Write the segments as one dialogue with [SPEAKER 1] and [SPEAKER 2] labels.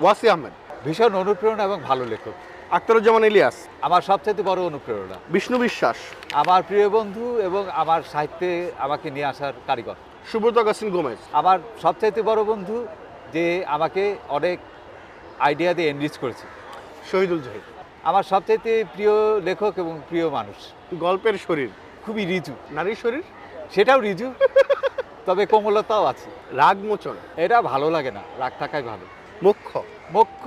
[SPEAKER 1] ওয়াসি আহমেদ,
[SPEAKER 2] ভীষণ অনুপ্রেরণা এবং ভালো লেখক।
[SPEAKER 1] আখতারুজ্জামান ইলিয়াস,
[SPEAKER 2] আমার সবচেয়ে বড় অনুপ্রেরণা
[SPEAKER 1] বিষ্ণু বিশ্বাস,
[SPEAKER 2] আমার প্রিয় বন্ধু এবং আমার সাহিত্যে আমাকে নিয়ে আসার কারিগর।
[SPEAKER 1] সুব্রত গাসিন গোমেজ,
[SPEAKER 2] আমার সবচাইতে বড় বন্ধু যে আমাকে অনেক আইডিয়া দিয়ে এনরিচ করেছে।
[SPEAKER 1] শহীদুল জাহিদ,
[SPEAKER 2] আমার সবচাইতে প্রিয় লেখক এবং প্রিয় মানুষ।
[SPEAKER 1] গল্পের শরীর,
[SPEAKER 2] খুবই রিজু,
[SPEAKER 1] নারীর শরীর,
[SPEAKER 2] সেটাও রিজু, তবে কোমলতাও আছে।
[SPEAKER 1] রাগমোচন,
[SPEAKER 2] এটা ভালো লাগে না, রাগ থাকাই ভালো।
[SPEAKER 1] মুখ্য,
[SPEAKER 2] মোক্ষ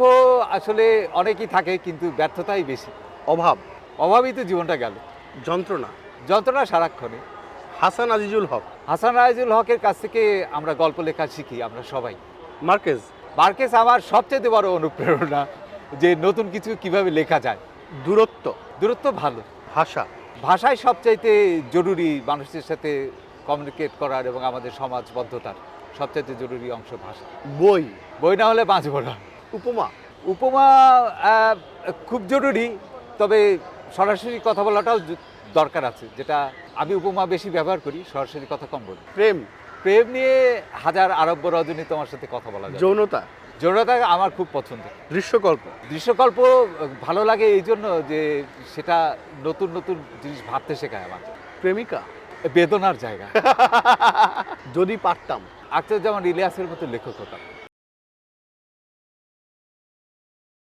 [SPEAKER 2] আসলে অনেকই থাকে, কিন্তু ব্যর্থতাই বেশি।
[SPEAKER 1] অভাব,
[SPEAKER 2] অভাবই তো জীবনটা গেল,
[SPEAKER 1] যন্ত্রণা,
[SPEAKER 2] যন্ত্রণা সারাক্ষণে।
[SPEAKER 1] হাসান আজিজুল হক,
[SPEAKER 2] হাসান রাইজুল হকের কাছ থেকে আমরা গল্প লেখা শিখি, আমরা সবাই।
[SPEAKER 1] মার্কেজ,
[SPEAKER 2] মার্কেস আমার সবচেয়ে বড় অনুপ্রেরণা, যে নতুন কিছু কিভাবে লেখা যায়।
[SPEAKER 1] দূরত্ব,
[SPEAKER 2] দূরত্ব ভালো,
[SPEAKER 1] ভাষা,
[SPEAKER 2] ভাষাই সবচাইতে জরুরি মানুষের সাথে কমিউনিকেট করার এবং আমাদের সমাজবদ্ধতার সবচাইতে জরুরি অংশ ভাষা।
[SPEAKER 1] বই,
[SPEAKER 2] বই না হলে বাঁচব না।
[SPEAKER 1] উপমা,
[SPEAKER 2] উপমা খুব জরুরি, তবে সরাসরি কথা বলাটাও দরকার আছে, যেটা আমি উপমা বেশি ব্যবহার করি, সরাসরি কথা কম বলি।
[SPEAKER 1] প্রেম,
[SPEAKER 2] প্রেম নিয়ে হাজার আরব্য রজনী তোমার সাথে কথা বলা যায়।
[SPEAKER 1] যৌনতা,
[SPEAKER 2] জড়তা আমার খুব পছন্দ।
[SPEAKER 1] দৃশ্যকল্প,
[SPEAKER 2] দৃশ্যকল্প ভালো লাগে এই জন্য যে সেটা নতুন নতুন জিনিস ভাবতে শেখায় আমাকে।
[SPEAKER 1] প্রেমিকা,
[SPEAKER 2] বেদনার জায়গা।
[SPEAKER 1] যদি পারতাম,
[SPEAKER 2] আখতারুজ্জামান ইলিয়াসের মতো লেখক হতাম।